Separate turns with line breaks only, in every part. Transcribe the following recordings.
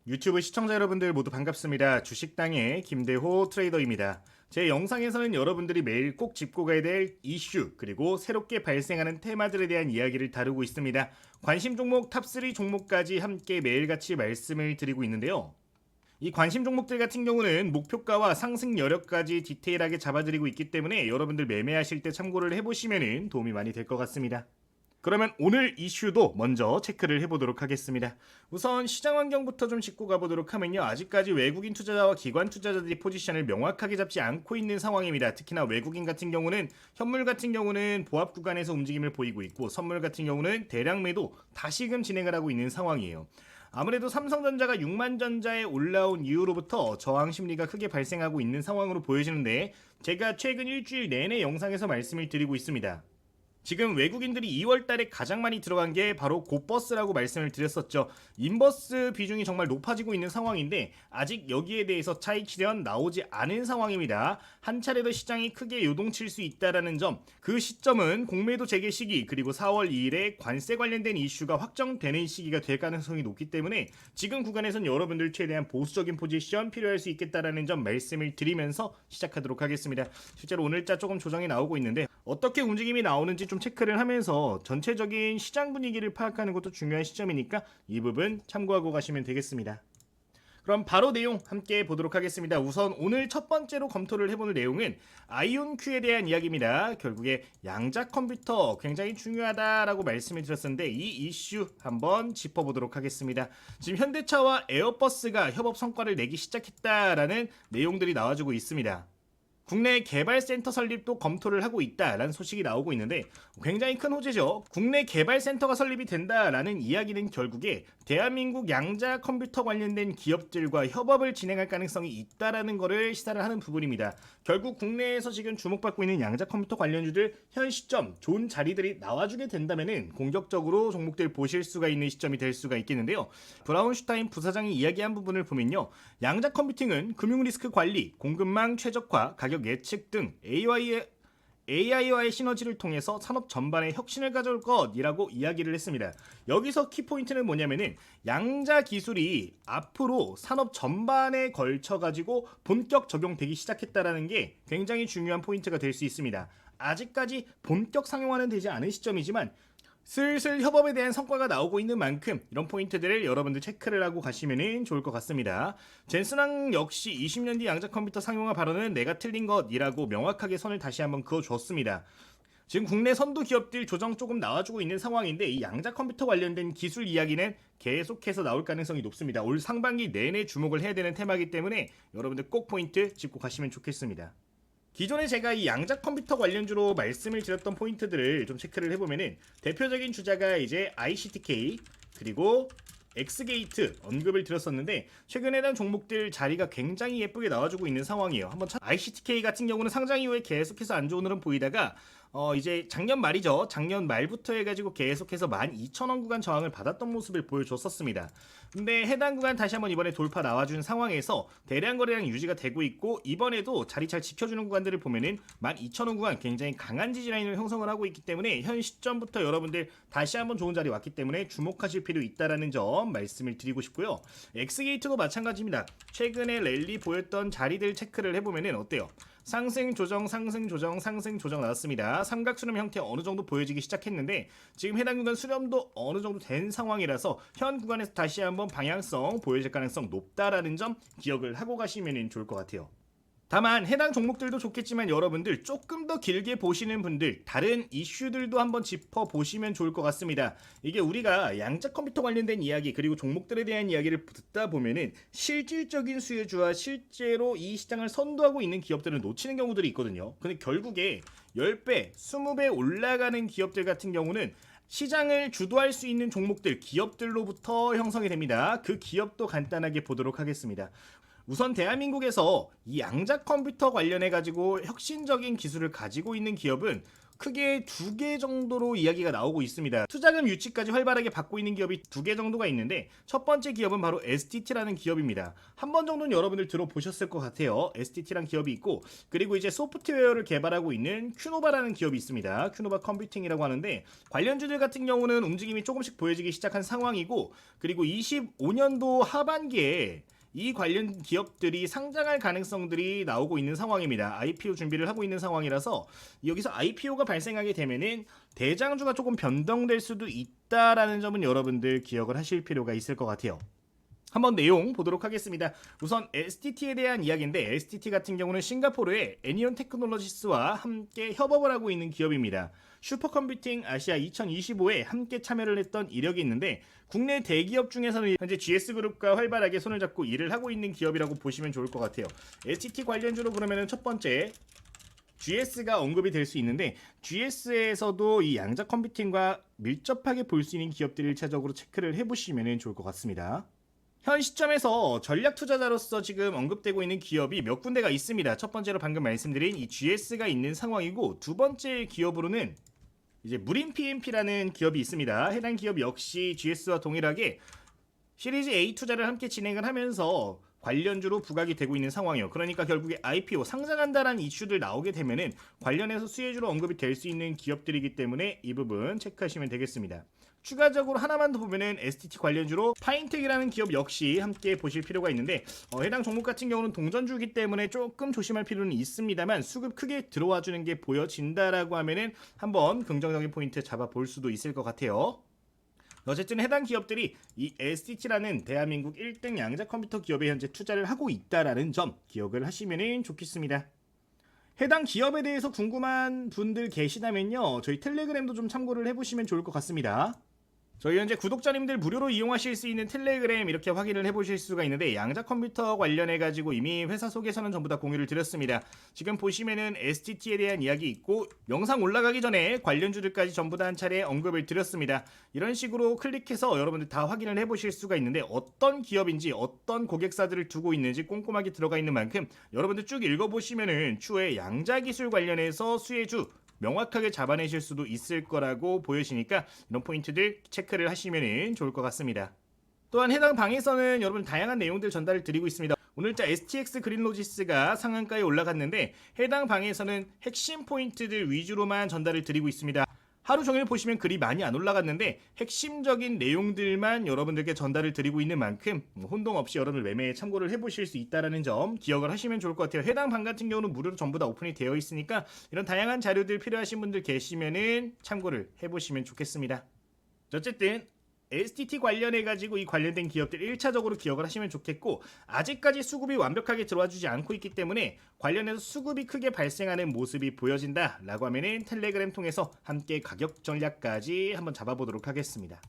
유튜브 시청자 여러분들 모두 반갑습니다. 주식당의 김대호 트레이더입니다. 제 영상에서는 여러분들이 매일 꼭 짚고 가야 될 이슈 그리고 새롭게 발생하는 테마들에 대한 이야기를 다루고 있습니다. 관심 종목 탑3 종목까지 함께 매일같이 말씀을 드리고 있는데요. 이 관심 종목들 같은 경우는 목표가와 상승 여력까지 디테일하게 잡아드리고 있기 때문에 여러분들 매매하실 때 참고를 해보시면 도움이 많이 될 것 같습니다. 그러면 오늘 이슈도 먼저 체크를 해보도록 하겠습니다. 우선 시장 환경부터 좀 짚고 가보도록 하면요. 아직까지 외국인 투자자와 기관 투자자들이 포지션을 명확하게 잡지 않고 있는 상황입니다. 특히나 외국인 같은 경우는 현물 같은 경우는 보합 구간에서 움직임을 보이고 있고 선물 같은 경우는 대량 매도 다시금 진행을 하고 있는 상황이에요. 아무래도 삼성전자가 6만전자에 올라온 이후로부터 저항 심리가 크게 발생하고 있는 상황으로 보여지는데 제가 최근 일주일 내내 영상에서 말씀을 드리고 있습니다. 지금 외국인들이 2월달에 가장 많이 들어간 게 바로 고버스라고 말씀을 드렸었죠. 인버스 비중이 정말 높아지고 있는 상황인데 아직 여기에 대해서 차익 실현 나오지 않은 상황입니다. 한 차례 더 시장이 크게 요동칠 수 있다라는 점, 그 시점은 공매도 재개 시기 그리고 4월 2일에 관세 관련된 이슈가 확정되는 시기가 될 가능성이 높기 때문에 지금 구간에선 여러분들 최대한 보수적인 포지션 필요할 수 있겠다라는 점 말씀을 드리면서 시작하도록 하겠습니다. 실제로 오늘자 조금 조정이 나오고 있는데 어떻게 움직임이 나오는지 좀 체크를 하면서 전체적인 시장 분위기를 파악하는 것도 중요한 시점이니까 이 부분 참고하고 가시면 되겠습니다. 그럼 바로 내용 함께 보도록 하겠습니다. 우선 오늘 첫 번째로 검토를 해보는 내용은 아이온큐에 대한 이야기입니다. 결국에 양자 컴퓨터 굉장히 중요하다라고 말씀을 드렸었는데 이 이슈 한번 짚어보도록 하겠습니다. 지금 현대차와 에어버스가 협업 성과를 내기 시작했다라는 내용들이 나와주고 있습니다. 국내 개발센터 설립도 검토를 하고 있다라는 소식이 나오고 있는데 굉장히 큰 호재죠. 국내 개발센터가 설립이 된다라는 이야기는 결국에 대한민국 양자 컴퓨터 관련된 기업들과 협업을 진행할 가능성이 있다라는 것을 시사를 하는 부분입니다. 결국 국내에서 지금 주목받고 있는 양자 컴퓨터 관련주들 현 시점 좋은 자리들이 나와주게 된다면은 공격적으로 종목들 보실 수가 있는 시점이 될 수가 있겠는데요. 브라운슈타인 부사장이 이야기한 부분을 보면요. 양자 컴퓨팅은 금융 리스크 관리, 공급망 최적화, 가격 예측 등 AI와의 시너지를 통해서 산업 전반에 혁신을 가져올 것이라고 이야기를 했습니다. 여기서 키포인트는 뭐냐면은 양자 기술이 앞으로 산업 전반에 걸쳐 가지고 본격 적용되기 시작했다라는 게 굉장히 중요한 포인트가 될 수 있습니다. 아직까지 본격 상용화는 되지 않은 시점이지만 슬슬 협업에 대한 성과가 나오고 있는 만큼 이런 포인트들을 여러분들 체크를 하고 가시면 좋을 것 같습니다. 젠슨항 역시 20년 뒤 양자 컴퓨터 상용화 발언은 내가 틀린 것이라고 명확하게 선을 다시 한번 그어줬습니다. 지금 국내 선두 기업들 조정 조금 나와주고 있는 상황인데 이 양자 컴퓨터 관련된 기술 이야기는 계속해서 나올 가능성이 높습니다. 올 상반기 내내 주목을 해야 되는 테마이기 때문에 여러분들 꼭 포인트 짚고 가시면 좋겠습니다. 기존에 제가 이 양자 컴퓨터 관련주로 말씀을 드렸던 포인트들을 좀 체크를 해보면은 대표적인 주자가 이제 ICTK 그리고 엑스게이트 언급을 드렸었는데 최근에 난 종목들 자리가 굉장히 예쁘게 나와주고 있는 상황이에요. 한번 ICTK 같은 경우는 상장 이후에 계속해서 안 좋은 흐름 보이다가 이제 작년 말이죠. 작년 말부터 해가지고 계속해서 12,000원 구간 저항을 받았던 모습을 보여줬었습니다. 근데 해당 구간 다시 한번 이번에 돌파 나와준 상황에서 대량 거래량 유지가 되고 있고 이번에도 자리 잘 지켜주는 구간들을 보면은 12,000원 구간 굉장히 강한 지지라인을 형성을 하고 있기 때문에 현 시점부터 여러분들 다시 한번 좋은 자리 왔기 때문에 주목하실 필요 있다라는 점 말씀을 드리고 싶고요. 엑스게이트도 마찬가지입니다. 최근에 랠리 보였던 자리들 체크를 해보면은 어때요? 상승 조정 상승 조정 상승 조정 나왔습니다. 삼각 수렴 형태 어느 정도 보여지기 시작했는데 지금 해당 구간 수렴도 어느 정도 된 상황이라서 현 구간에서 다시 한번 방향성 보여질 가능성 높다라는 점 기억을 하고 가시면 좋을 것 같아요. 다만 해당 종목들도 좋겠지만 여러분들 조금 더 길게 보시는 분들 다른 이슈들도 한번 짚어보시면 좋을 것 같습니다. 이게 우리가 양자 컴퓨터 관련된 이야기 그리고 종목들에 대한 이야기를 듣다 보면은 실질적인 수혜주와 실제로 이 시장을 선도하고 있는 기업들을 놓치는 경우들이 있거든요. 근데 결국에 10배, 20배 올라가는 기업들 같은 경우는 시장을 주도할 수 있는 종목들, 기업들로부터 형성이 됩니다. 그 기업도 간단하게 보도록 하겠습니다. 우선 대한민국에서 이 양자 컴퓨터 관련해 가지고 혁신적인 기술을 가지고 있는 기업은 크게 두 개 정도로 이야기가 나오고 있습니다. 투자금 유치까지 활발하게 받고 있는 기업이 두 개 정도가 있는데 첫 번째 기업은 바로 STT라는 기업입니다. 한 번 정도는 여러분들 들어보셨을 것 같아요. STT라는 기업이 있고 그리고 이제 소프트웨어를 개발하고 있는 큐노바라는 기업이 있습니다. 큐노바 컴퓨팅이라고 하는데 관련주들 같은 경우는 움직임이 조금씩 보여지기 시작한 상황이고 그리고 25년도 하반기에 이 관련 기업들이 상장할 가능성들이 나오고 있는 상황입니다. IPO 준비를 하고 있는 상황이라서 여기서 IPO가 발생하게 되면은 대장주가 조금 변동될 수도 있다라는 점은 여러분들 기억을 하실 필요가 있을 것 같아요. 한번 내용 보도록 하겠습니다. 우선 STT에 대한 이야기인데 STT 같은 경우는 싱가포르의 애니온 테크놀로지스와 함께 협업을 하고 있는 기업입니다. 슈퍼컴퓨팅 아시아 2025에 함께 참여를 했던 이력이 있는데 국내 대기업 중에서는 현재 GS그룹과 활발하게 손을 잡고 일을 하고 있는 기업이라고 보시면 좋을 것 같아요. STT 관련주로 그러면은 첫 번째 GS가 언급이 될 수 있는데 GS에서도 이 양자 컴퓨팅과 밀접하게 볼 수 있는 기업들을 1차적으로 체크를 해보시면 좋을 것 같습니다. 현 시점에서 전략 투자자로서 지금 언급되고 있는 기업이 몇 군데가 있습니다. 첫 번째로 방금 말씀드린 이 GS가 있는 상황이고 두 번째 기업으로는 이제 무림 PMP라는 기업이 있습니다. 해당 기업 역시 GS와 동일하게 시리즈 A 투자를 함께 진행을 하면서 관련주로 부각이 되고 있는 상황이에요. 그러니까 결국에 IPO 상장한다라는 이슈들 나오게 되면은 관련해서 수혜주로 언급이 될 수 있는 기업들이기 때문에 이 부분 체크하시면 되겠습니다. 추가적으로 하나만 더 보면은 STT 관련주로 파인텍이라는 기업 역시 함께 보실 필요가 있는데 해당 종목 같은 경우는 동전주기 때문에 조금 조심할 필요는 있습니다만 수급 크게 들어와 주는 게 보여진다라고 하면은 한번 긍정적인 포인트 잡아볼 수도 있을 것 같아요. 어쨌든 해당 기업들이 이 STT라는 대한민국 1등 양자 컴퓨터 기업에 현재 투자를 하고 있다라는 점 기억을 하시면 좋겠습니다. 해당 기업에 대해서 궁금한 분들 계시다면요 저희 텔레그램도 좀 참고를 해보시면 좋을 것 같습니다. 저희 현재 구독자님들 무료로 이용하실 수 있는 텔레그램 이렇게 확인을 해보실 수가 있는데 양자 컴퓨터 관련해가지고 이미 회사 속에서는 전부 다 공유를 드렸습니다. 지금 보시면은 STT에 대한 이야기 있고 영상 올라가기 전에 관련주들까지 전부 다 한 차례 언급을 드렸습니다. 이런 식으로 클릭해서 여러분들 다 확인을 해보실 수가 있는데 어떤 기업인지 어떤 고객사들을 두고 있는지 꼼꼼하게 들어가 있는 만큼 여러분들 쭉 읽어보시면은 추후에 양자 기술 관련해서 수혜주 명확하게 잡아내실 수도 있을 거라고 보여지니까 이런 포인트들 체크를 하시면 좋을 것 같습니다. 또한 해당 방에서는 여러분 다양한 내용들 전달을 드리고 있습니다. 오늘자 STX 그린로지스가 상한가에 올라갔는데 해당 방에서는 핵심 포인트들 위주로만 전달을 드리고 있습니다. 하루 종일 보시면 글이 많이 안 올라갔는데 핵심적인 내용들만 여러분들께 전달을 드리고 있는 만큼 혼동 없이 여러분들 매매에 참고를 해보실 수 있다는 점 기억을 하시면 좋을 것 같아요. 해당 방 같은 경우는 무료로 전부 다 오픈이 되어 있으니까 이런 다양한 자료들 필요하신 분들 계시면은 참고를 해보시면 좋겠습니다. 어쨌든 STT 관련해가지고 이 관련된 기업들 1차적으로 기억을 하시면 좋겠고 아직까지 수급이 완벽하게 들어와주지 않고 있기 때문에 관련해서 수급이 크게 발생하는 모습이 보여진다 라고 하면은 텔레그램 통해서 함께 가격 전략까지 한번 잡아보도록 하겠습니다.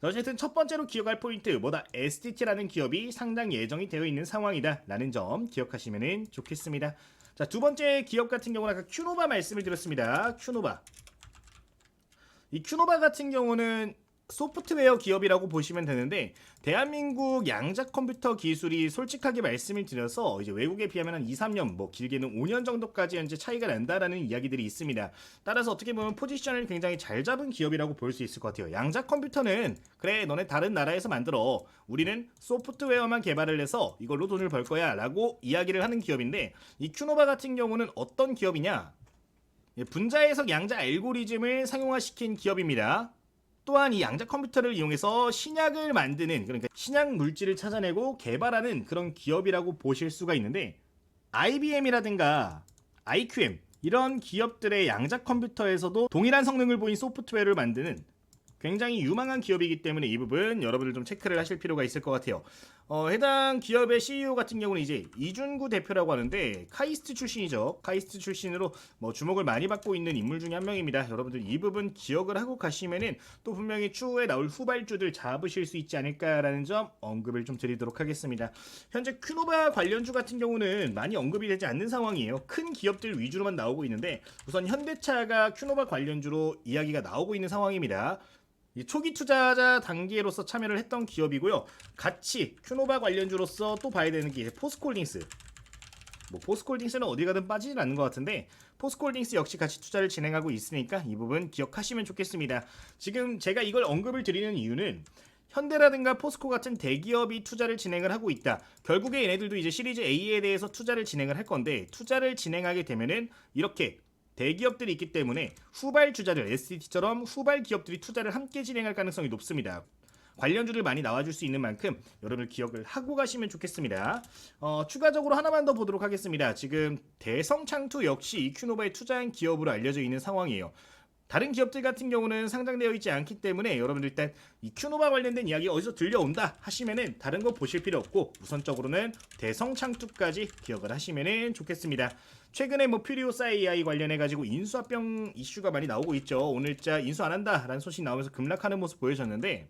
어쨌든 첫 번째로 기억할 포인트 뭐다 STT라는 기업이 상장 예정이 되어 있는 상황이다 라는 점 기억하시면 좋겠습니다. 자, 두 번째 기업 같은 경우는 아까 큐노바 말씀을 드렸습니다. 이 큐노바 같은 경우는 소프트웨어 기업이라고 보시면 되는데 대한민국 양자 컴퓨터 기술이 솔직하게 말씀을 드려서 이제 외국에 비하면 한 2, 3년 뭐 길게는 5년 정도까지 현재 차이가 난다라는 이야기들이 있습니다. 따라서 어떻게 보면 포지션을 굉장히 잘 잡은 기업이라고 볼 수 있을 것 같아요. 양자 컴퓨터는 그래 너네 다른 나라에서 만들어 우리는 소프트웨어만 개발을 해서 이걸로 돈을 벌 거야 라고 이야기를 하는 기업인데 이 큐노바 같은 경우는 어떤 기업이냐 분자 해석 양자 알고리즘을 상용화시킨 기업입니다. 또한 이 양자 컴퓨터를 이용해서 신약을 만드는 그러니까 신약 물질을 찾아내고 개발하는 그런 기업이라고 보실 수가 있는데 IBM이라든가 IQM 이런 기업들의 양자 컴퓨터에서도 동일한 성능을 보인 소프트웨어를 만드는 굉장히 유망한 기업이기 때문에 이 부분 여러분들 좀 체크를 하실 필요가 있을 것 같아요. 해당 기업의 CEO 같은 경우는 이제 이준구 대표라고 하는데 카이스트 출신이죠. 카이스트 출신으로 주목을 많이 받고 있는 인물 중에 한 명입니다. 여러분들 이 부분 기억을 하고 가시면은 또 분명히 추후에 나올 후발주들 잡으실 수 있지 않을까라는 점 언급을 좀 드리도록 하겠습니다. 현재 큐노바 관련주 같은 경우는 많이 언급이 되지 않는 상황이에요. 큰 기업들 위주로만 나오고 있는데 우선 현대차가 큐노바 관련주로 이야기가 나오고 있는 상황입니다. 초기 투자자 단계로서 참여를 했던 기업이고요. 같이 큐노바 관련주로서 또 봐야 되는 게 포스코홀딩스 뭐 포스코홀딩스는 어디 가든 빠지진 않는 것 같은데 포스코홀딩스 역시 같이 투자를 진행하고 있으니까 이 부분 기억하시면 좋겠습니다. 지금 제가 이걸 언급을 드리는 이유는 현대라든가 포스코 같은 대기업이 투자를 진행을 하고 있다. 결국에 얘네들도 이제 시리즈 A에 대해서 투자를 진행을 할 건데 투자를 진행하게 되면은 이렇게 대기업들이 있기 때문에 후발주자들 STT처럼 후발 기업들이 투자를 함께 진행할 가능성이 높습니다. 관련주들 많이 나와줄 수 있는 만큼 여러분들 기억을 하고 가시면 좋겠습니다. 추가적으로 하나만 더 보도록 하겠습니다. 지금 대성창투 역시 이큐노바에 투자한 기업으로 알려져 있는 상황이에요. 다른 기업들 같은 경우는 상장되어 있지 않기 때문에 여러분들 일단 이큐노바 관련된 이야기 어디서 들려온다 하시면은 다른 거 보실 필요 없고 우선적으로는 대성창투까지 기억을 하시면은 좋겠습니다. 최근에 뭐 퓨리오사 AI 관련해 가지고 인수합병 이슈가 많이 나오고 있죠. 오늘자 인수 안 한다라는 소식 나오면서 급락하는 모습 보여줬는데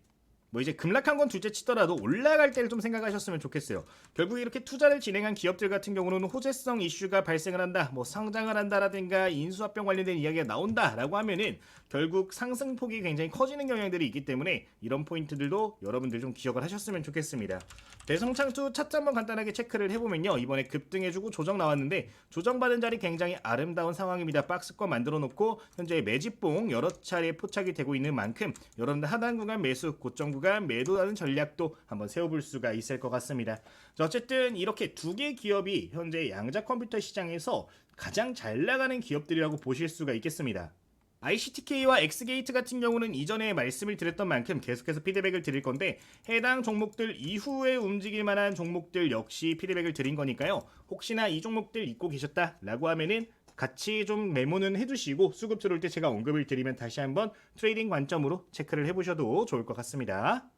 뭐 이제 급락한 건 둘째 치더라도 올라갈 때를 좀 생각하셨으면 좋겠어요. 결국 이렇게 투자를 진행한 기업들 같은 경우는 호재성 이슈가 발생을 한다, 뭐 상장을 한다라든가 인수합병 관련된 이야기가 나온다라고 하면은 결국 상승폭이 굉장히 커지는 경향들이 있기 때문에 이런 포인트들도 여러분들 좀 기억을 하셨으면 좋겠습니다. 대성창투 차트 한번 간단하게 체크를 해보면요, 이번에 급등해주고 조정 나왔는데 조정받은 자리 굉장히 아름다운 상황입니다. 박스권 만들어 놓고 현재 매집봉 여러 차례 포착이 되고 있는 만큼 여러분들 하단 구간 매수, 고점 구간 매도하는 전략도 한번 세워볼 수가 있을 것 같습니다. 자, 어쨌든 이렇게 두 개 기업이 현재 양자 컴퓨터 시장에서 가장 잘 나가는 기업들이라고 보실 수가 있겠습니다. ICTK와 엑스게이트 같은 경우는 이전에 말씀을 드렸던 만큼 계속해서 피드백을 드릴 건데 해당 종목들 이후에 움직일 만한 종목들 역시 피드백을 드린 거니까요. 혹시나 이 종목들 잊고 계셨다라고 하면은 같이 좀 메모는 해두시고 수급 들어올 때 제가 언급을 드리면 다시 한번 트레이딩 관점으로 체크를 해보셔도 좋을 것 같습니다.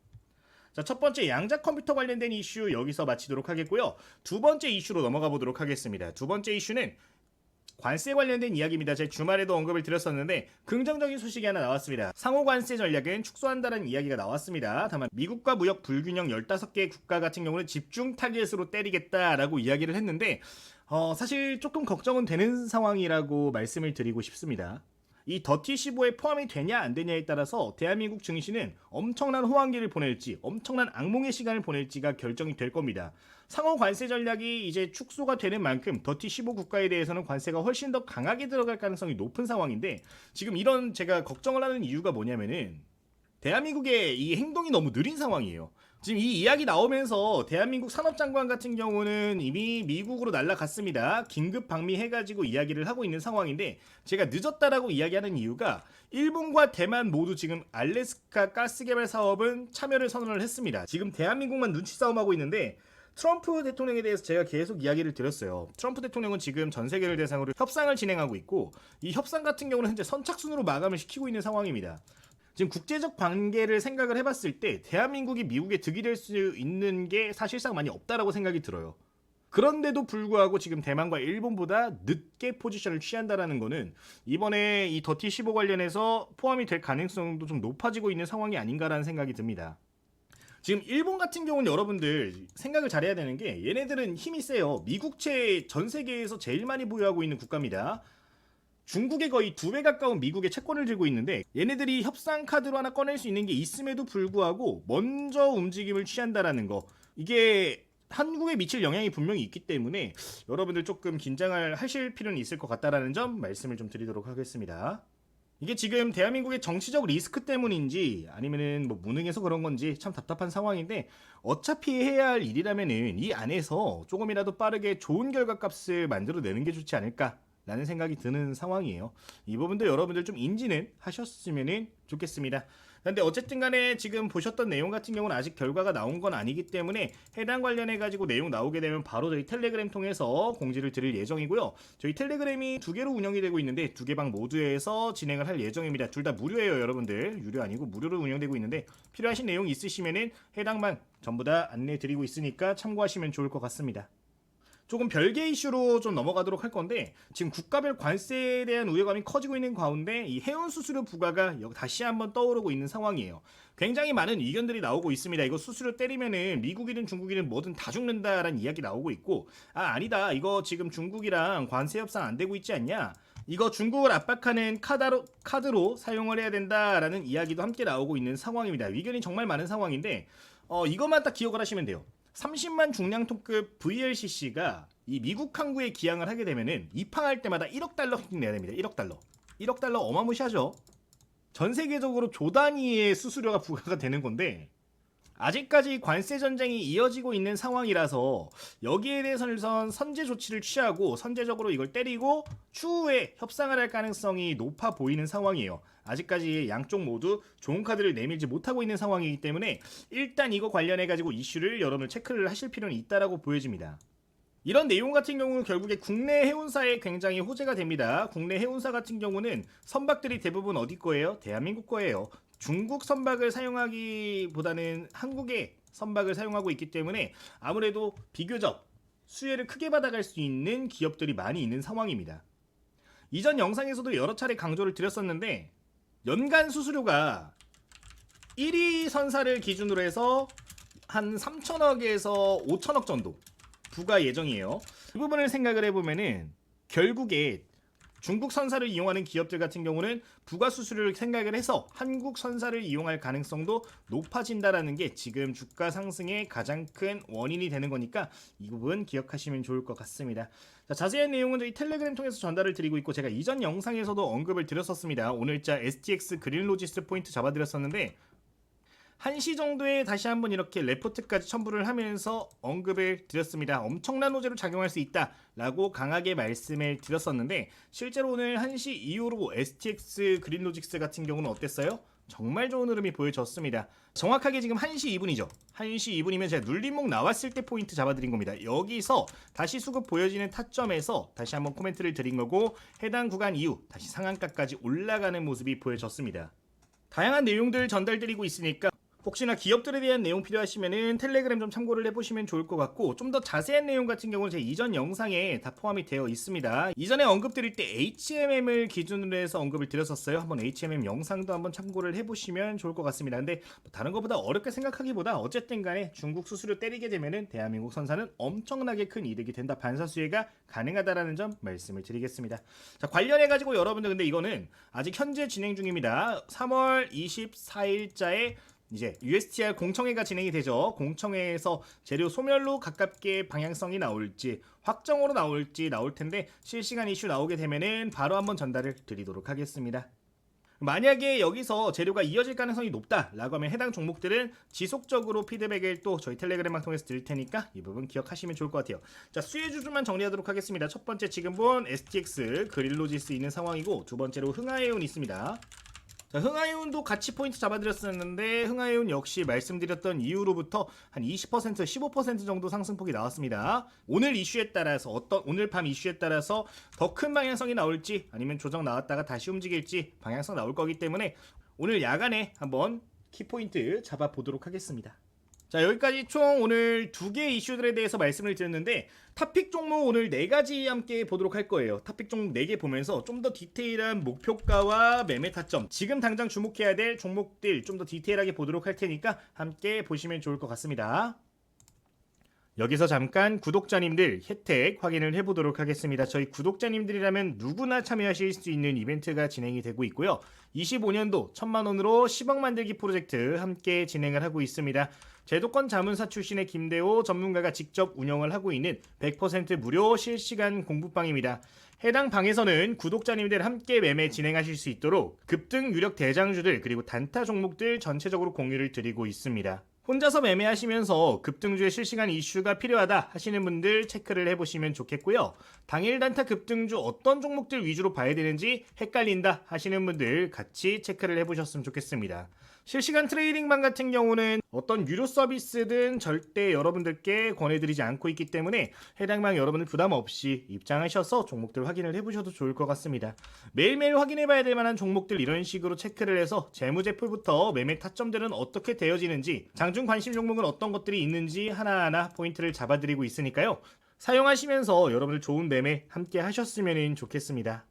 자, 첫 번째 양자 컴퓨터 관련된 이슈 여기서 마치도록 하겠고요. 두 번째 이슈로 넘어가 보도록 하겠습니다. 두 번째 이슈는 관세 관련된 이야기입니다. 제가 주말에도 언급을 드렸었는데 긍정적인 소식이 하나 나왔습니다. 상호 관세 전략은 축소한다는 이야기가 나왔습니다. 다만 미국과 무역 불균형 15개 국가 같은 경우는 집중 타겟으로 때리겠다라고 이야기를 했는데 사실 조금 걱정은 되는 상황이라고 말씀을 드리고 싶습니다. 이 더티15에 포함이 되냐 안 되냐에 따라서 대한민국 증시는 엄청난 호황기를 보낼지 엄청난 악몽의 시간을 보낼지가 결정이 될 겁니다. 상호 관세 전략이 이제 축소가 되는 만큼 더티15 국가에 대해서는 관세가 훨씬 더 강하게 들어갈 가능성이 높은 상황인데 지금 이런 제가 걱정을 하는 이유가 뭐냐면은 대한민국의 이 행동이 너무 느린 상황이에요. 지금 이 이야기 나오면서 대한민국 산업장관 같은 경우는 이미 미국으로 날아갔습니다. 긴급 방미해가지고 이야기를 하고 있는 상황인데 제가 늦었다라고 이야기하는 이유가 일본과 대만 모두 지금 알래스카 가스개발 사업은 참여를 선언을 했습니다. 지금 대한민국만 눈치 싸움하고 있는데 트럼프 대통령에 대해서 제가 계속 이야기를 드렸어요. 트럼프 대통령은 지금 전 세계를 대상으로 협상을 진행하고 있고 이 협상 같은 경우는 현재 선착순으로 마감을 시키고 있는 상황입니다. 지금 국제적 관계를 생각을 해봤을 때 대한민국이 미국에 득이 될 수 있는 게 사실상 많이 없다라고 생각이 들어요. 그런데도 불구하고 지금 대만과 일본보다 늦게 포지션을 취한다라는 거는 이번에 이 더티15 관련해서 포함이 될 가능성도 좀 높아지고 있는 상황이 아닌가라는 생각이 듭니다. 지금 일본 같은 경우는 여러분들 생각을 잘해야 되는 게 얘네들은 힘이 세요. 미국채 전 세계에서 제일 많이 보유하고 있는 국가입니다. 중국에 거의 2배 가까운 미국의 채권을 들고 있는데 얘네들이 협상 카드로 하나 꺼낼 수 있는 게 있음에도 불구하고 먼저 움직임을 취한다라는 거, 이게 한국에 미칠 영향이 분명히 있기 때문에 여러분들 조금 긴장을 하실 필요는 있을 것 같다라는 점 말씀을 좀 드리도록 하겠습니다. 이게 지금 대한민국의 정치적 리스크 때문인지 아니면은 뭐 무능해서 그런 건지 참 답답한 상황인데 어차피 해야 할 일이라면은 이 안에서 조금이라도 빠르게 좋은 결과값을 만들어내는 게 좋지 않을까 라는 생각이 드는 상황이에요. 이 부분도 여러분들 좀 인지는 하셨으면 좋겠습니다. 근데 어쨌든 간에 지금 보셨던 내용 같은 경우는 아직 결과가 나온 건 아니기 때문에 해당 관련해 가지고 내용 나오게 되면 바로 저희 텔레그램 통해서 공지를 드릴 예정이고요. 저희 텔레그램이 2개로 운영이 되고 있는데 2개 방 모두에서 진행을 할 예정입니다. 둘 다 무료예요, 여러분들. 유료 아니고 무료로 운영되고 있는데 필요하신 내용 있으시면은 해당 방 전부 다 안내 드리고 있으니까 참고하시면 좋을 것 같습니다. 조금 별개 이슈로 좀 넘어가도록 할 건데 지금 국가별 관세에 대한 우려감이 커지고 있는 가운데 이 해운 수수료 부과가 다시 한번 떠오르고 있는 상황이에요. 굉장히 많은 의견들이 나오고 있습니다. 이거 수수료 때리면은 미국이든 중국이든 뭐든 다 죽는다라는 이야기 나오고 있고, 아니다, 이거 지금 중국이랑 관세 협상 안 되고 있지 않냐, 이거 중국을 압박하는 카드로 사용을 해야 된다라는 이야기도 함께 나오고 있는 상황입니다. 의견이 정말 많은 상황인데 이것만 딱 기억을 하시면 돼요. 30만 중량톤급 VLCC가 이 미국 항구에 기항을 하게 되면은 입항할 때마다 1억 달러씩 내야 됩니다. 1억 달러. 1억 달러 어마무시하죠. 전 세계적으로 조 단위의 수수료가 부과가 되는 건데 아직까지 관세 전쟁이 이어지고 있는 상황이라서 여기에 대해서는 선제 조치를 취하고 선제적으로 이걸 때리고 추후에 협상을 할 가능성이 높아 보이는 상황이에요. 아직까지 양쪽 모두 좋은 카드를 내밀지 못하고 있는 상황이기 때문에 일단 이거 관련해 가지고 이슈를 여러분들 체크를 하실 필요는 있다라고 보여집니다. 이런 내용 같은 경우는 결국에 국내 해운사에 굉장히 호재가 됩니다. 국내 해운사 같은 경우는 선박들이 대부분 어디 거예요? 대한민국 거예요. 중국 선박을 사용하기보다는 한국의 선박을 사용하고 있기 때문에 아무래도 비교적 수혜를 크게 받아갈 수 있는 기업들이 많이 있는 상황입니다. 이전 영상에서도 여러 차례 강조를 드렸었는데 연간 수수료가 1위 선사를 기준으로 해서 한 3천억에서 5천억 정도 부과 예정이에요. 그 부분을 생각을 해보면은 결국에 중국 선사를 이용하는 기업들 같은 경우는 부가 수수료를 생각을 해서 한국 선사를 이용할 가능성도 높아진다라는 게 지금 주가 상승의 가장 큰 원인이 되는 거니까 이 부분 기억하시면 좋을 것 같습니다. 자, 자세한 내용은 저희 텔레그램 통해서 전달을 드리고 있고 제가 이전 영상에서도 언급을 드렸었습니다. 오늘자 STX 그린로지스 포인트 잡아드렸었는데 1시 정도에 다시 한번 이렇게 레포트까지 첨부를 하면서 언급을 드렸습니다. 엄청난 호재로 작용할 수 있다라고 강하게 말씀을 드렸었는데 실제로 오늘 1시 이후로 STX 그린로직스 같은 경우는 어땠어요? 정말 좋은 흐름이 보여졌습니다. 정확하게 지금 1시 2분이죠. 1시 2분이면 제가 눌림목 나왔을 때 포인트 잡아드린 겁니다. 여기서 다시 수급 보여지는 타점에서 다시 한번 코멘트를 드린 거고 해당 구간 이후 다시 상한가까지 올라가는 모습이 보여졌습니다. 다양한 내용들 전달드리고 있으니까 혹시나 기업들에 대한 내용 필요하시면은 텔레그램 좀 참고를 해보시면 좋을 것 같고 좀 더 자세한 내용 같은 경우는 제 이전 영상에 다 포함이 되어 있습니다. 이전에 언급드릴 때 HMM을 기준으로 해서 언급을 드렸었어요. 한번 HMM 영상도 한번 참고를 해보시면 좋을 것 같습니다. 근데 다른 것보다 어렵게 생각하기보다 어쨌든 간에 중국 수수료 때리게 되면은 대한민국 선사는 엄청나게 큰 이득이 된다. 반사수혜가 가능하다라는 점 말씀을 드리겠습니다. 자, 관련해가지고 여러분들 근데 이거는 아직 현재 진행 중입니다. 3월 24일자에 이제 USTR 공청회가 진행이 되죠. 공청회에서 재료 소멸로 가깝게 방향성이 나올지 확정으로 나올지 나올 텐데 실시간 이슈 나오게 되면은 바로 한번 전달을 드리도록 하겠습니다. 만약에 여기서 재료가 이어질 가능성이 높다라고 하면 해당 종목들은 지속적으로 피드백을 또 저희 텔레그램방 통해서 드릴 테니까 이 부분 기억하시면 좋을 것 같아요. 자, 수혜 주주만 정리하도록 하겠습니다. 첫 번째 지금 본 STX 그릴로지스 있는 상황이고 두 번째로 흥하해운 있습니다. 자, 흥하해운도 같이 포인트 잡아드렸었는데 흥하해운 역시 말씀드렸던 이후로부터 한 20% 15% 정도 상승폭이 나왔습니다. 오늘 이슈에 따라서 오늘 밤 이슈에 따라서 더 큰 방향성이 나올지 아니면 조정 나왔다가 다시 움직일지 방향성 나올 거기 때문에 오늘 야간에 한번 키포인트 잡아보도록 하겠습니다. 자, 여기까지 총 오늘 2개 이슈들에 대해서 말씀을 드렸는데 탑픽 종목 오늘 4가지 함께 보도록 할 거예요. 탑픽 종목 4개 보면서 좀 더 디테일한 목표가와 매매 타점, 지금 당장 주목해야 될 종목들 좀 더 디테일하게 보도록 할 테니까 함께 보시면 좋을 것 같습니다. 여기서 잠깐 구독자님들 혜택 확인을 해보도록 하겠습니다. 저희 구독자님들이라면 누구나 참여하실 수 있는 이벤트가 진행이 되고 있고요. 25년도 1000만원으로 10억 만들기 프로젝트 함께 진행을 하고 있습니다. 제도권 자문사 출신의 김대호 전문가가 직접 운영을 하고 있는 100% 무료 실시간 공부방입니다. 해당 방에서는 구독자님들 함께 매매 진행하실 수 있도록 급등 유력 대장주들 그리고 단타 종목들 전체적으로 공유를 드리고 있습니다. 혼자서 매매하시면서 급등주의 실시간 이슈가 필요하다 하시는 분들 체크를 해보시면 좋겠고요. 당일 단타 급등주 어떤 종목들 위주로 봐야 되는지 헷갈린다 하시는 분들 같이 체크를 해보셨으면 좋겠습니다. 실시간 트레이딩방 같은 경우는 어떤 유료 서비스든 절대 여러분들께 권해드리지 않고 있기 때문에 해당 방 여러분들 부담 없이 입장하셔서 종목들 확인을 해보셔도 좋을 것 같습니다. 매일매일 확인해봐야 될 만한 종목들 이런 식으로 체크를 해서 재무제표부터 매매 타점들은 어떻게 되어지는지 장중 관심 종목은 어떤 것들이 있는지 하나하나 포인트를 잡아드리고 있으니까요. 사용하시면서 여러분들 좋은 매매 함께 하셨으면 좋겠습니다.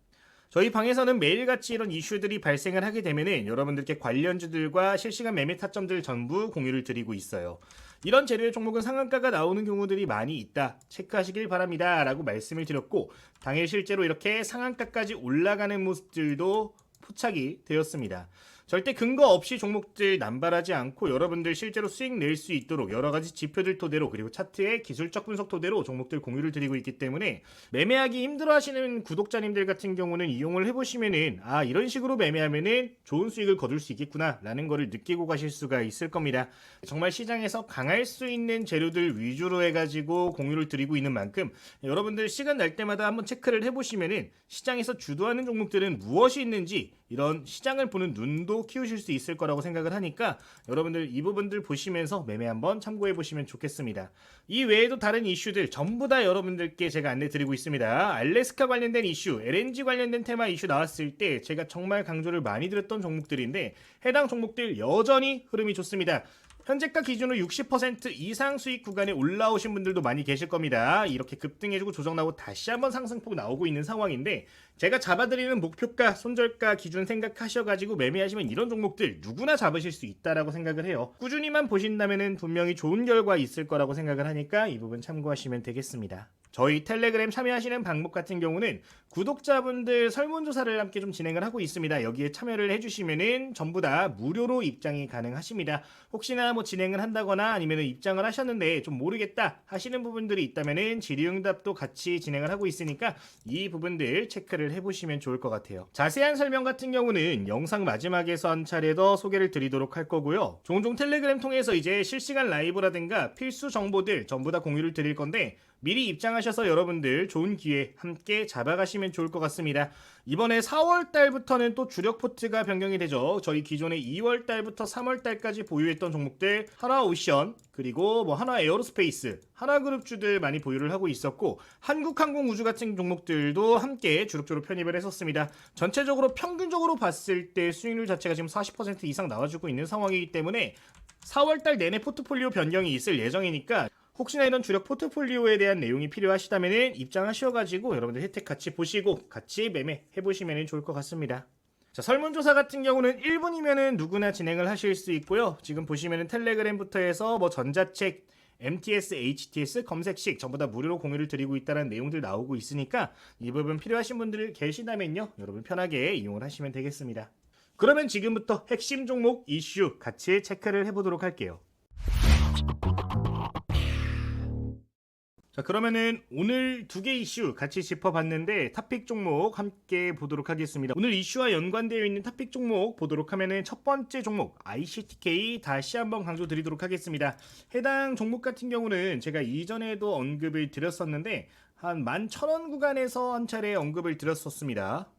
저희 방에서는 매일같이 이런 이슈들이 발생을 하게 되면은 여러분들께 관련주들과 실시간 매매 타점들 전부 공유를 드리고 있어요. 이런 재료의 종목은 상한가가 나오는 경우들이 많이 있다. 체크하시길 바랍니다. 라고 말씀을 드렸고 당일 실제로 이렇게 상한가까지 올라가는 모습들도 포착이 되었습니다. 절대 근거 없이 종목들 남발하지 않고 여러분들 실제로 수익 낼 수 있도록 여러 가지 지표들 토대로 그리고 차트의 기술적 분석 토대로 종목들 공유를 드리고 있기 때문에 매매하기 힘들어하시는 구독자님들 같은 경우는 이용을 해보시면은 이런 식으로 매매하면은 좋은 수익을 거둘 수 있겠구나 라는 거를 느끼고 가실 수가 있을 겁니다. 정말 시장에서 강할 수 있는 재료들 위주로 해가지고 공유를 드리고 있는 만큼 여러분들 시간 날 때마다 한번 체크를 해보시면은 시장에서 주도하는 종목들은 무엇이 있는지 이런 시장을 보는 눈도 키우실 수 있을 거라고 생각을 하니까 여러분들 이 부분들 보시면서 매매 한번 참고해 보시면 좋겠습니다. 이 외에도 다른 이슈들 전부 다 여러분들께 제가 안내 드리고 있습니다. 알래스카 관련된 이슈, LNG 관련된 테마 이슈 나왔을 때 제가 정말 강조를 많이 드렸던 종목들인데 해당 종목들 여전히 흐름이 좋습니다. 현재가 기준으로 60% 이상 수익 구간에 올라오신 분들도 많이 계실 겁니다. 이렇게 급등해주고 조정 나오고 다시 한번 상승폭 나오고 있는 상황인데 제가 잡아드리는 목표가 손절가 기준 생각하셔가지고 매매하시면 이런 종목들 누구나 잡으실 수 있다라고 생각을 해요. 꾸준히만 보신다면 분명히 좋은 결과 있을 거라고 생각을 하니까 이 부분 참고하시면 되겠습니다. 저희 텔레그램 참여하시는 방법 같은 경우는 구독자분들 설문조사를 함께 좀 진행을 하고 있습니다. 여기에 참여를 해주시면은 전부 다 무료로 입장이 가능하십니다. 혹시나 뭐 진행을 한다거나 아니면 입장을 하셨는데 좀 모르겠다 하시는 부분들이 있다면은 질의응답도 같이 진행을 하고 있으니까 이 부분들 체크를 해보시면 좋을 것 같아요. 자세한 설명 같은 경우는 영상 마지막에서 한 차례 더 소개를 드리도록 할 거고요. 종종 텔레그램 통해서 이제 실시간 라이브라든가 필수 정보들 전부 다 공유를 드릴 건데 미리 입장하셔서 여러분들 좋은 기회 함께 잡아가시면 좋을 것 같습니다. 이번에 4월달부터는 또 주력 포트가 변경이 되죠. 저희 기존에 2월달부터 3월달까지 보유했던 종목들 하나오션 그리고 뭐 하나에어로스페이스 하나그룹주들 많이 보유를 하고 있었고 한국항공우주 같은 종목들도 함께 주력주로 편입을 했었습니다. 전체적으로 평균적으로 봤을 때 수익률 자체가 지금 40% 이상 나와주고 있는 상황이기 때문에 4월달 내내 포트폴리오 변경이 있을 예정이니까 혹시나 이런 주력 포트폴리오에 대한 내용이 필요하시다면 입장하셔가지고 여러분들 혜택 같이 보시고 같이 매매해보시면 좋을 것 같습니다. 자, 설문조사 같은 경우는 1분이면 누구나 진행을 하실 수 있고요. 지금 보시면 텔레그램부터 해서 뭐 전자책, MTS, HTS 검색식 전부 다 무료로 공유를 드리고 있다는 내용들 나오고 있으니까 이 부분 필요하신 분들 계시다면요. 여러분 편하게 이용을 하시면 되겠습니다. 그러면 지금부터 핵심 종목 이슈 같이 체크를 해보도록 할게요. 자, 그러면은 오늘 두 개 이슈 같이 짚어봤는데 탑픽 종목 함께 보도록 하겠습니다. 오늘 이슈와 연관되어 있는 탑픽 종목 보도록 하면은 첫 번째 종목 ICTK 다시 한번 강조 드리도록 하겠습니다. 해당 종목 같은 경우는 제가 이전에도 언급을 드렸었는데 한 11,000원 구간에서 한 차례 언급을 드렸었습니다.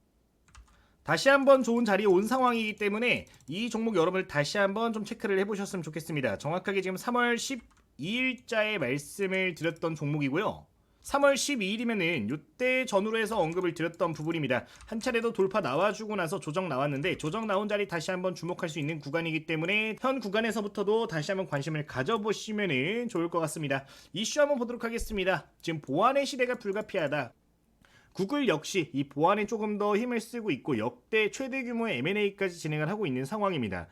다시 한번 좋은 자리에 온 상황이기 때문에 이 종목 여러분들 다시 한번 좀 체크를 해보셨으면 좋겠습니다. 정확하게 지금 3월 12일자에 말씀을 드렸던 종목이고요. 3월 12일이면은 이때 전후로 해서 언급을 드렸던 부분입니다. 한 차례도 돌파 나와주고 나서 조정 나왔는데 조정 나온 자리 다시 한번 주목할 수 있는 구간이기 때문에 현 구간에서부터도 다시 한번 관심을 가져보시면 좋을 것 같습니다. 이슈 한번 보도록 하겠습니다. 지금 보안의 시대가 불가피하다. 구글 역시 이 보안에 조금 더 힘을 쓰고 있고 역대 최대 규모의 M&A까지 진행을 하고 있는 상황입니다.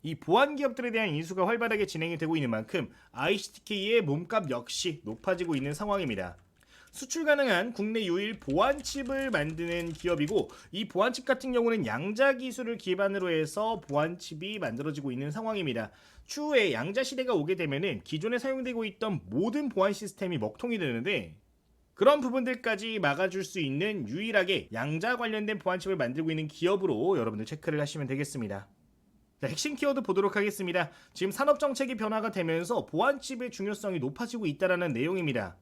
이 보안 기업들에 대한 인수가 활발하게 진행이 되고 있는 만큼 ICTK의 몸값 역시 높아지고 있는 상황입니다. 수출 가능한 국내 유일 보안칩을 만드는 기업이고 이 보안칩 같은 경우는 양자 기술을 기반으로 해서 보안칩이 만들어지고 있는 상황입니다. 추후에 양자 시대가 오게 되면은 기존에 사용되고 있던 모든 보안 시스템이 먹통이 되는데 그런 부분들까지 막아줄 수 있는 유일하게 양자 관련된 보안칩을 만들고 있는 기업으로 여러분들 체크를 하시면 되겠습니다. 자, 핵심 키워드 보도록 하겠습니다. 지금 산업정책이 변화가 되면서 보안칩의 중요성이 높아지고 있다는 내용입니다.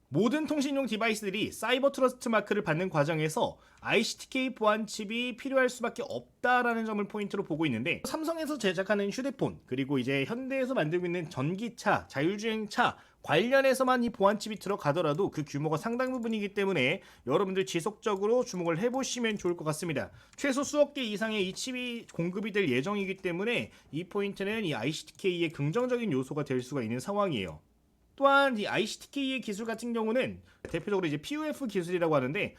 모든 통신용 디바이스들이 사이버 트러스트 마크를 받는 과정에서 ICTK 보안칩이 필요할 수밖에 없다라는 점을 포인트로 보고 있는데 삼성에서 제작하는 휴대폰 그리고 이제 현대에서 만들고 있는 전기차, 자율주행차 관련해서만 이 보안칩이 들어가더라도 그 규모가 상당 부분이기 때문에 여러분들 지속적으로 주목을 해보시면 좋을 것 같습니다. 최소 수억 개 이상의 이 칩이 공급이 될 예정이기 때문에 이 포인트는 이 ICTK의 긍정적인 요소가 될 수가 있는 상황이에요. 또한 이 ICTK의 기술 같은 경우는 대표적으로 이제 PUF 기술이라고 하는데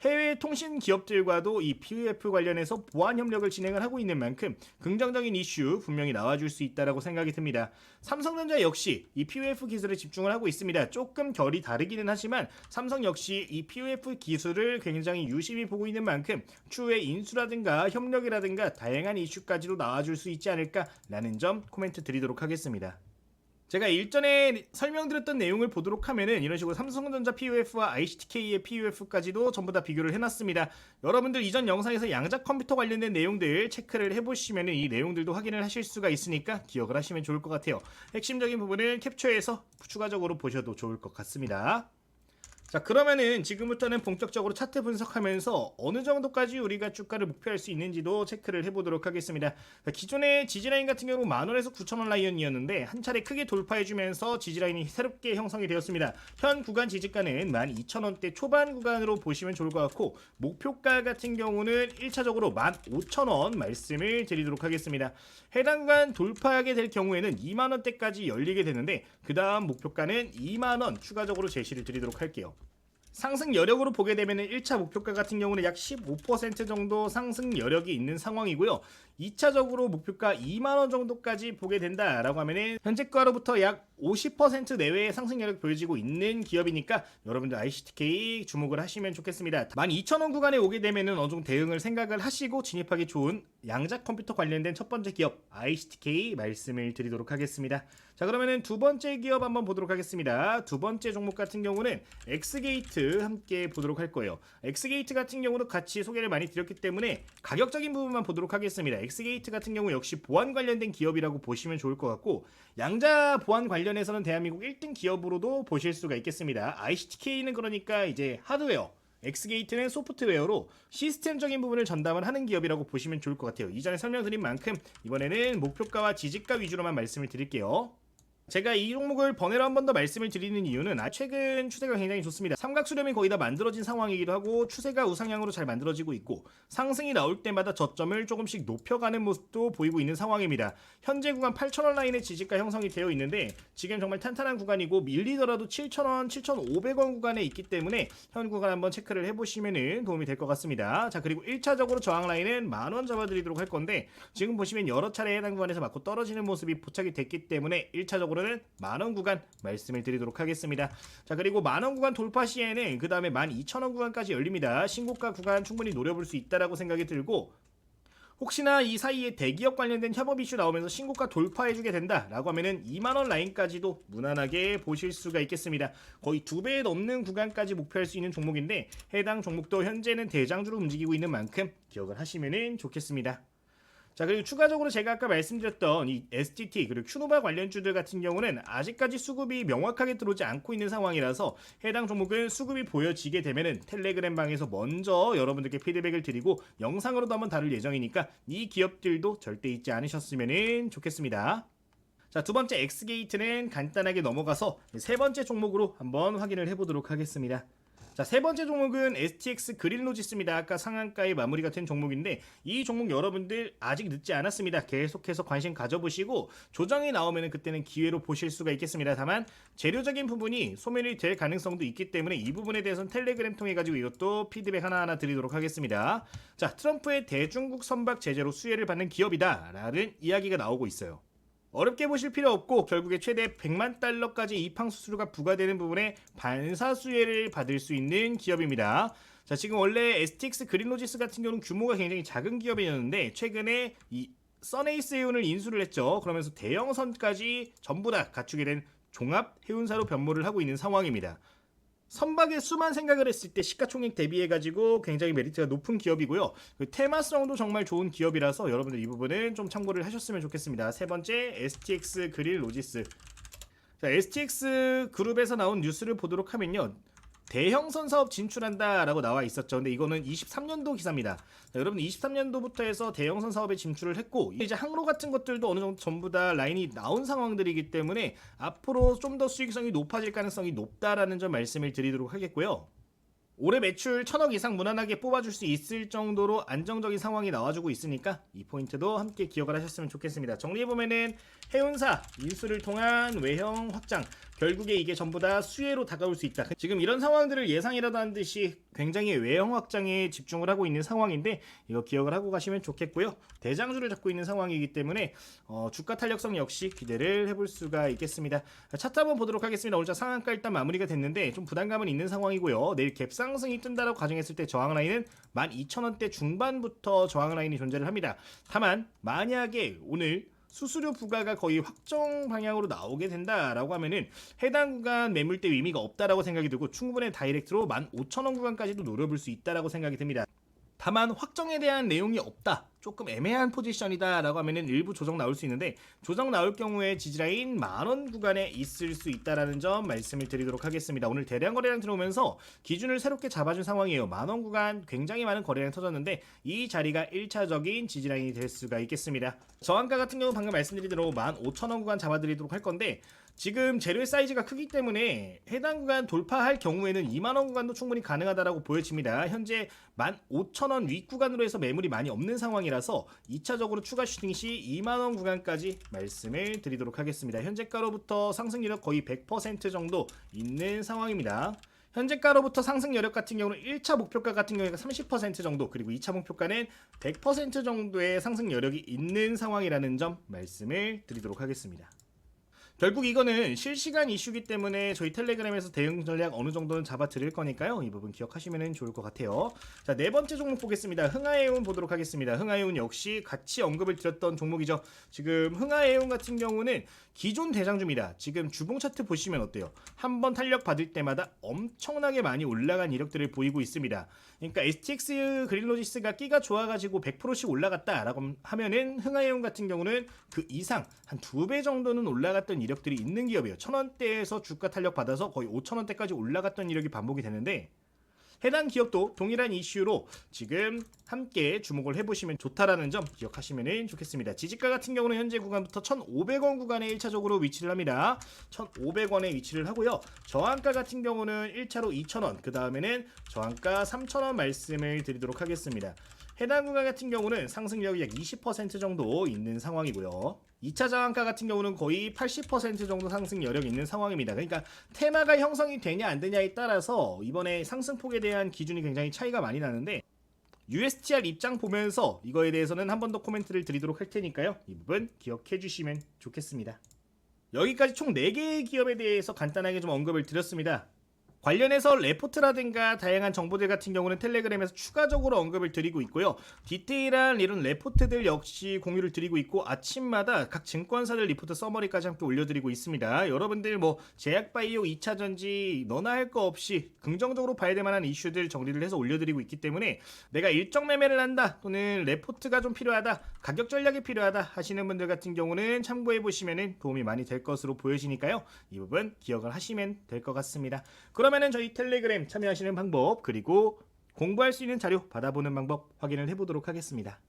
해외 통신 기업들과도 이 PUF 관련해서 보안 협력을 진행을 하고 있는 만큼 긍정적인 이슈 분명히 나와줄 수 있다라고 생각이 듭니다. 삼성전자 역시 이 PUF 기술에 집중을 하고 있습니다. 조금 결이 다르기는 하지만 삼성 역시 이 PUF 기술을 굉장히 유심히 보고 있는 만큼 추후에 인수라든가 협력이라든가 다양한 이슈까지도 나와줄 수 있지 않을까라는 점 코멘트 드리도록 하겠습니다. 제가 일전에 설명드렸던 내용을 보도록 하면은 이런 식으로 삼성전자 PUF와 ICTK의 PUF까지도 전부 다 비교를 해놨습니다. 여러분들 이전 영상에서 양자 컴퓨터 관련된 내용들 체크를 해보시면은 이 내용들도 확인을 하실 수가 있으니까 기억을 하시면 좋을 것 같아요. 핵심적인 부분을 캡처해서 추가적으로 보셔도 좋을 것 같습니다. 자, 그러면은 지금부터는 본격적으로 차트 분석하면서 어느 정도까지 우리가 주가를 목표할 수 있는지도 체크를 해보도록 하겠습니다. 자, 기존의 지지라인 같은 경우 만원에서 9천원 라인이었는데 한 차례 크게 돌파해주면서 지지라인이 새롭게 형성이 되었습니다. 현 구간 지지가는 12,000원대 초반 구간으로 보시면 좋을 것 같고 목표가 같은 경우는 1차적으로 15,000원 말씀을 드리도록 하겠습니다. 해당 구간 돌파하게 될 경우에는 2만원대까지 열리게 되는데 그 다음 목표가는 2만원 추가적으로 제시를 드리도록 할게요. 상승 여력으로 보게 되면 1차 목표가 같은 경우는 약 15% 정도 상승 여력이 있는 상황이고요. 2차적으로 목표가 2만원 정도까지 보게 된다라고 하면은 현재가로부터 약 50% 내외의 상승 여력 보여지고 있는 기업이니까 여러분들 ICTK 주목을 하시면 좋겠습니다. 12,000원 구간에 오게 되면은 어느 정도 대응을 생각을 하시고 진입하기 좋은 양자 컴퓨터 관련된 첫 번째 기업 ICTK 말씀을 드리도록 하겠습니다. 자, 그러면은 두 번째 기업 한번 보도록 하겠습니다. 두 번째 종목 같은 경우는 엑스게이트 함께 보도록 할 거예요. 엑스게이트 같은 경우도 같이 소개를 많이 드렸기 때문에 가격적인 부분만 보도록 하겠습니다. 엑스게이트 같은 경우 역시 보안 관련된 기업이라고 보시면 좋을 것 같고 양자 보안 관련해서는 대한민국 1등 기업으로도 보실 수가 있겠습니다. ICTK는 그러니까 이제 하드웨어, 엑스게이트는 소프트웨어로 시스템적인 부분을 전담을 하는 기업이라고 보시면 좋을 것 같아요. 이전에 설명드린 만큼 이번에는 목표가와 지지가 위주로만 말씀을 드릴게요. 제가 이 종목을 번외로 한 번 더 말씀을 드리는 이유는 최근 추세가 굉장히 좋습니다. 삼각수렴이 거의 다 만들어진 상황이기도 하고 추세가 우상향으로 잘 만들어지고 있고 상승이 나올 때마다 저점을 조금씩 높여가는 모습도 보이고 있는 상황입니다. 현재 구간 8,000원 라인의 지지가 형성이 되어 있는데 지금 정말 탄탄한 구간이고 밀리더라도 7,000원, 7,500원 구간에 있기 때문에 현 구간 한번 체크를 해보시면 도움이 될 것 같습니다. 자, 그리고 1차적으로 저항 라인은 만원 잡아드리도록 할 건데 지금 보시면 여러 차례 해당 구간에서 맞고 떨어지는 모습이 포착이 됐기 때문에 1차적으로 는 만원 구간 말씀을 드리도록 하겠습니다. 자, 그리고 만원 구간 돌파 시에는 그 다음에 12,000원 구간까지 열립니다. 신고가 구간 충분히 노려볼 수 있다라고 생각이 들고 혹시나 이 사이에 대기업 관련된 협업 이슈 나오면서 신고가 돌파해주게 된다라고 하면은 2만원 라인까지도 무난하게 보실 수가 있겠습니다. 거의 2배 넘는 구간까지 목표할 수 있는 종목인데 해당 종목도 현재는 대장주로 움직이고 있는 만큼 기억을 하시면 좋겠습니다. 자, 그리고 추가적으로 제가 아까 말씀드렸던 이 STT 그리고 큐노바 관련주들 같은 경우는 아직까지 수급이 명확하게 들어오지 않고 있는 상황이라서 해당 종목은 수급이 보여지게 되면은 텔레그램 방에서 먼저 여러분들께 피드백을 드리고 영상으로도 한번 다룰 예정이니까 이 기업들도 절대 잊지 않으셨으면 좋겠습니다. 자, 두 번째 엑스게이트는 간단하게 넘어가서 세 번째 종목으로 한번 확인을 해보도록 하겠습니다. 자, 세 번째 종목은 STX 그린로지스입니다. 아까 상한가의 마무리가 된 종목인데 이 종목 여러분들 아직 늦지 않았습니다. 계속해서 관심 가져보시고 조정이 나오면 그때는 기회로 보실 수가 있겠습니다. 다만 재료적인 부분이 소멸이 될 가능성도 있기 때문에 이 부분에 대해서는 텔레그램 통해 가지고 이것도 피드백 하나하나 드리도록 하겠습니다. 자, 트럼프의 대중국 선박 제재로 수혜를 받는 기업이다 라는 이야기가 나오고 있어요. 어렵게 보실 필요 없고 결국에 최대 100만 달러까지 입항 수수료가 부과되는 부분에 반사 수혜를 받을 수 있는 기업입니다. 자, 지금 원래 STX 그린로지스 같은 경우는 규모가 굉장히 작은 기업이었는데 최근에 이 써네이스 해운을 인수를 했죠. 그러면서 대형선까지 전부 다 갖추게 된 종합 해운사로 변모를 하고 있는 상황입니다. 선박의 수만 생각을 했을 때 시가총액 대비해가지고 굉장히 메리트가 높은 기업이고요. 그 테마성도 정말 좋은 기업이라서 여러분들 이 부분은 좀 참고를 하셨으면 좋겠습니다. 세 번째 STX 그린로지스. 자, STX 그룹에서 나온 뉴스를 보도록 하면요. 대형선 사업 진출한다라고 나와 있었죠. 근데 이거는 23년도 기사입니다. 자, 여러분 23년도부터 해서 대형선 사업에 진출을 했고 이제 항로 같은 것들도 어느 정도 전부 다 라인이 나온 상황들이기 때문에 앞으로 좀 더 수익성이 높아질 가능성이 높다라는 점 말씀을 드리도록 하겠고요. 올해 매출 1,000억 이상 무난하게 뽑아줄 수 있을 정도로 안정적인 상황이 나와주고 있으니까 이 포인트도 함께 기억을 하셨으면 좋겠습니다. 정리해보면은 해운사 인수를 통한 외형 확장, 결국에 이게 전부 다 수혜로 다가올 수 있다. 지금 이런 상황들을 예상이라도 한 듯이 굉장히 외형 확장에 집중을 하고 있는 상황인데 이거 기억을 하고 가시면 좋겠고요. 대장주를 잡고 있는 상황이기 때문에 주가 탄력성 역시 기대를 해볼 수가 있겠습니다. 차트 한번 보도록 하겠습니다. 오늘 상한가 일단 마무리가 됐는데 좀 부담감은 있는 상황이고요. 내일 갭 상승이 뜬다라고 가정했을 때 저항 라인은 12,000원대 중반부터 저항 라인이 존재를 합니다. 다만 만약에 오늘 수수료 부과가 거의 확정 방향으로 나오게 된다라고 하면은 해당 구간 매물대 의미가 없다라고 생각이 들고 충분히 다이렉트로 15,000원 구간까지도 노려볼 수 있다라고 생각이 듭니다. 다만 확정에 대한 내용이 없다, 조금 애매한 포지션이다 라고 하면은 일부 조정 나올 수 있는데 조정 나올 경우에 지지라인 10,000원 구간에 있을 수 있다라는 점 말씀을 드리도록 하겠습니다. 오늘 대량 거래량 들어오면서 기준을 새롭게 잡아준 상황이에요. 10,000원 구간 굉장히 많은 거래량 터졌는데 이 자리가 1차적인 지지라인이 될 수가 있겠습니다. 저항가 같은 경우 방금 말씀드린 대로 15,000원 구간 잡아드리도록 할 건데 지금 재료의 사이즈가 크기 때문에 해당 구간 돌파할 경우에는 20,000원 구간도 충분히 가능하다라고 보여집니다. 현재 15,000원 윗 구간으로 해서 매물이 많이 없는 상황이라서 2차적으로 추가 슈팅 시 20,000원 구간까지 말씀을 드리도록 하겠습니다. 현재가로부터 상승 여력 거의 100% 정도 있는 상황입니다. 현재가로부터 상승 여력 같은 경우는 1차 목표가 같은 경우가 30% 정도, 그리고 2차 목표가는 100% 정도의 상승 여력이 있는 상황이라는 점 말씀을 드리도록 하겠습니다. 결국 이거는 실시간 이슈기 때문에 저희 텔레그램에서 대응 전략 어느 정도는 잡아 드릴 거니까요. 이 부분 기억하시면 좋을 것 같아요. 자, 네 번째 종목 보겠습니다. 흥하해운 보도록 하겠습니다. 흥하해운 역시 같이 언급을 드렸던 종목이죠. 지금 흥하해운 같은 경우는 기존 대장주입니다. 지금 주봉 차트 보시면 어때요? 한번 탄력 받을 때마다 엄청나게 많이 올라간 이력들을 보이고 있습니다. 그러니까 STX 그린로지스가 끼가 좋아가지고 100%씩 올라갔다라고 하면은 흥하해운 같은 경우는 그 이상 한 2배 정도는 올라갔던 이력들이 있는 기업이에요. 1,000원대에서 주가 탄력 받아서 거의 5,000원대까지 올라갔던 이력이 반복이 되는데 해당 기업도 동일한 이슈로 지금 함께 주목을 해보시면 좋다라는 점 기억하시면 좋겠습니다. 지지가 같은 경우는 현재 구간부터 1,500원 구간에 1차적으로 위치를 합니다. 1,500원에 위치를 하고요. 저항가 같은 경우는 1차로 2,000원, 그 다음에는 저항가 3,000원 말씀을 드리도록 하겠습니다. 해당 구간 같은 경우는 상승력이 약 20% 정도 있는 상황이고요. 2차 저항가 같은 경우는 거의 80% 정도 상승 여력이 있는 상황입니다. 그러니까 테마가 형성이 되냐 안 되냐에 따라서 이번에 상승폭에 대한 기준이 굉장히 차이가 많이 나는데 USTR 입장 보면서 이거에 대해서는 한 번 더 코멘트를 드리도록 할 테니까요. 이 부분 기억해 주시면 좋겠습니다. 여기까지 총 4개의 기업에 대해서 간단하게 좀 언급을 드렸습니다. 관련해서 레포트라든가 다양한 정보들 같은 경우는 텔레그램에서 추가적으로 언급을 드리고 있고요. 디테일한 이런 레포트들 역시 공유를 드리고 있고 아침마다 각 증권사들 리포트 서머리까지 함께 올려드리고 있습니다. 여러분들 뭐 제약바이오 2차전지 너나 할 거 없이 긍정적으로 봐야 될 만한 이슈들 정리를 해서 올려드리고 있기 때문에 내가 일정 매매를 한다 또는 레포트가 좀 필요하다, 가격 전략이 필요하다 하시는 분들 같은 경우는 참고해 보시면 도움이 많이 될 것으로 보여지니까요. 이 부분 기억을 하시면 될 것 같습니다. 그러면은 저희 텔레그램 참여하시는 방법 그리고 공부할 수 있는 자료 받아보는 방법 확인을 해보도록 하겠습니다.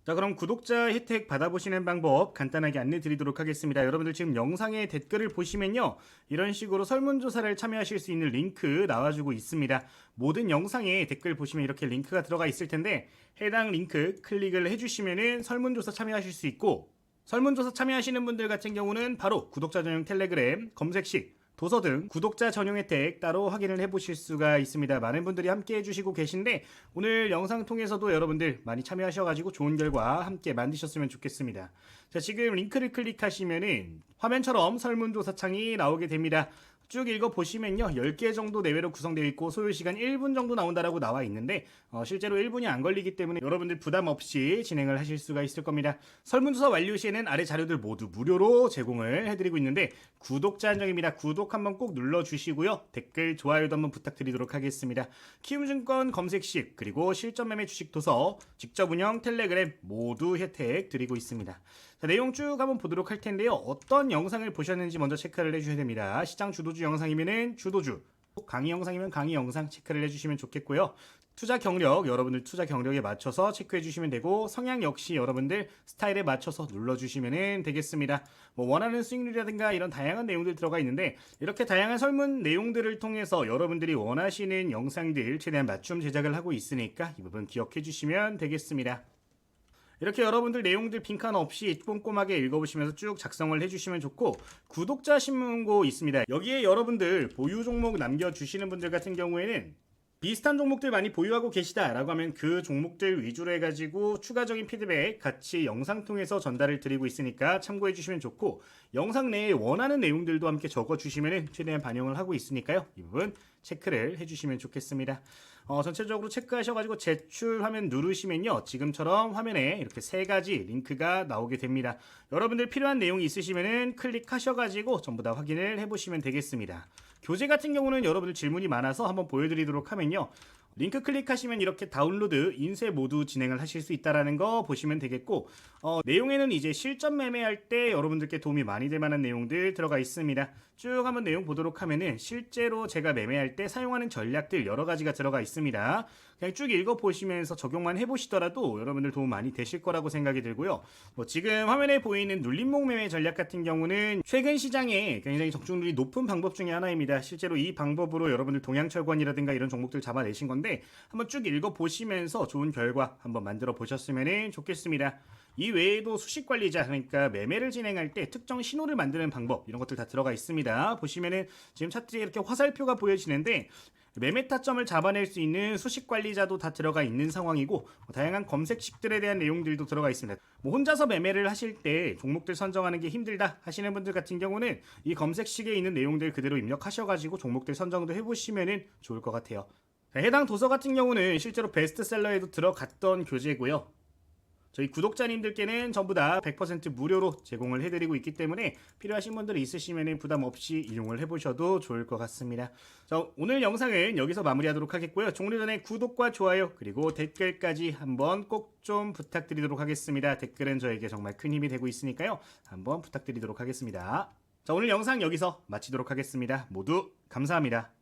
자, 그럼 구독자 혜택 받아보시는 방법 간단하게 안내 드리도록 하겠습니다. 여러분들 지금 영상의 댓글을 보시면요, 이런 식으로 설문조사를 참여하실 수 있는 링크 나와주고 있습니다. 모든 영상에 댓글 보시면 이렇게 링크가 들어가 있을 텐데 해당 링크 클릭을 해주시면은 설문조사 참여하실 수 있고, 설문조사 참여하시는 분들 같은 경우는 바로 구독자 전용 텔레그램 검색 시 도서 등 구독자 전용 혜택 따로 확인을 해보실 수가 있습니다. 많은 분들이 함께 해주시고 계신데 오늘 영상 통해서도 여러분들 많이 참여하셔가지고 좋은 결과 함께 만드셨으면 좋겠습니다. 자, 지금 링크를 클릭하시면은 화면처럼 설문조사 창이 나오게 됩니다. 쭉 읽어보시면요, 10개 정도 내외로 구성되어 있고 소요시간 1분 정도 나온다라고 나와 있는데 실제로 1분이 안 걸리기 때문에 여러분들 부담 없이 진행을 하실 수가 있을 겁니다. 설문조사 완료 시에는 아래 자료들 모두 무료로 제공을 해드리고 있는데 구독자 한정입니다. 구독 한번 꼭 눌러주시고요. 댓글, 좋아요도 한번 부탁드리도록 하겠습니다. 키움증권 검색식 그리고 실전매매 주식 도서, 직접 운영 텔레그램 모두 혜택 드리고 있습니다. 자, 내용 쭉 한번 보도록 할 텐데요. 어떤 영상을 보셨는지 먼저 체크를 해주셔야 됩니다. 시장 주도주 영상이면은 주도주, 강의 영상이면 강의 영상 체크를 해주시면 좋겠고요. 투자 경력, 여러분들 투자 경력에 맞춰서 체크해 주시면 되고, 성향 역시 여러분들 스타일에 맞춰서 눌러주시면 되겠습니다. 뭐 원하는 수익률이라든가 이런 다양한 내용들 들어가 있는데 이렇게 다양한 설문 내용들을 통해서 여러분들이 원하시는 영상들 최대한 맞춤 제작을 하고 있으니까 이 부분 기억해 주시면 되겠습니다. 이렇게 여러분들 내용들 빈칸 없이 꼼꼼하게 읽어보시면서 쭉 작성을 해주시면 좋고, 구독자 신문고 있습니다. 여기에 여러분들 보유 종목 남겨주시는 분들 같은 경우에는 비슷한 종목들 많이 보유하고 계시다라고 하면 그 종목들 위주로 해가지고 추가적인 피드백 같이 영상 통해서 전달을 드리고 있으니까 참고해 주시면 좋고, 영상 내에 원하는 내용들도 함께 적어주시면 최대한 반영을 하고 있으니까요. 이 부분 체크를 해주시면 좋겠습니다. 전체적으로 체크하셔가지고 제출 화면 누르시면요, 지금처럼 화면에 이렇게 세 가지 링크가 나오게 됩니다. 여러분들 필요한 내용이 있으시면은 클릭하셔가지고 전부 다 확인을 해보시면 되겠습니다. 교재 같은 경우는 여러분들 질문이 많아서 한번 보여드리도록 하면요, 링크 클릭하시면 이렇게 다운로드, 인쇄 모두 진행을 하실 수 있다는 거 보시면 되겠고, 내용에는 이제 실전 매매할 때 여러분들께 도움이 많이 될 만한 내용들 들어가 있습니다. 쭉 한번 내용 보도록 하면은 실제로 제가 매매할 때 사용하는 전략들 여러 가지가 들어가 있습니다. 그냥 쭉 읽어보시면서 적용만 해보시더라도 여러분들 도움 많이 되실 거라고 생각이 들고요. 지금 화면에 보이는 눌림목 매매 전략 같은 경우는 최근 시장에 굉장히 적중률이 높은 방법 중에 하나입니다. 실제로 이 방법으로 여러분들 동양철권이라든가 이런 종목들 잡아내신 건데, 한번 쭉 읽어보시면서 좋은 결과 한번 만들어 보셨으면 좋겠습니다. 이 외에도 수식관리자, 그러니까 매매를 진행할 때 특정 신호를 만드는 방법, 이런 것들 다 들어가 있습니다. 보시면은 지금 차트에 이렇게 화살표가 보여지는데, 매매 타점을 잡아낼 수 있는 수식관리자도 다 들어가 있는 상황이고, 다양한 검색식들에 대한 내용들도 들어가 있습니다. 혼자서 매매를 하실 때 종목들 선정하는 게 힘들다 하시는 분들 같은 경우는 이 검색식에 있는 내용들 그대로 입력하셔가지고 종목들 선정도 해보시면 좋을 것 같아요. 해당 도서 같은 경우는 실제로 베스트셀러에도 들어갔던 교재고요. 저희 구독자님들께는 전부 다 100% 무료로 제공을 해드리고 있기 때문에 필요하신 분들이 있으시면 부담 없이 이용을 해보셔도 좋을 것 같습니다. 자, 오늘 영상은 여기서 마무리하도록 하겠고요. 종료 전에 구독과 좋아요 그리고 댓글까지 한번 꼭 좀 부탁드리도록 하겠습니다. 댓글은 저에게 정말 큰 힘이 되고 있으니까요. 한번 부탁드리도록 하겠습니다. 자, 오늘 영상 여기서 마치도록 하겠습니다. 모두 감사합니다.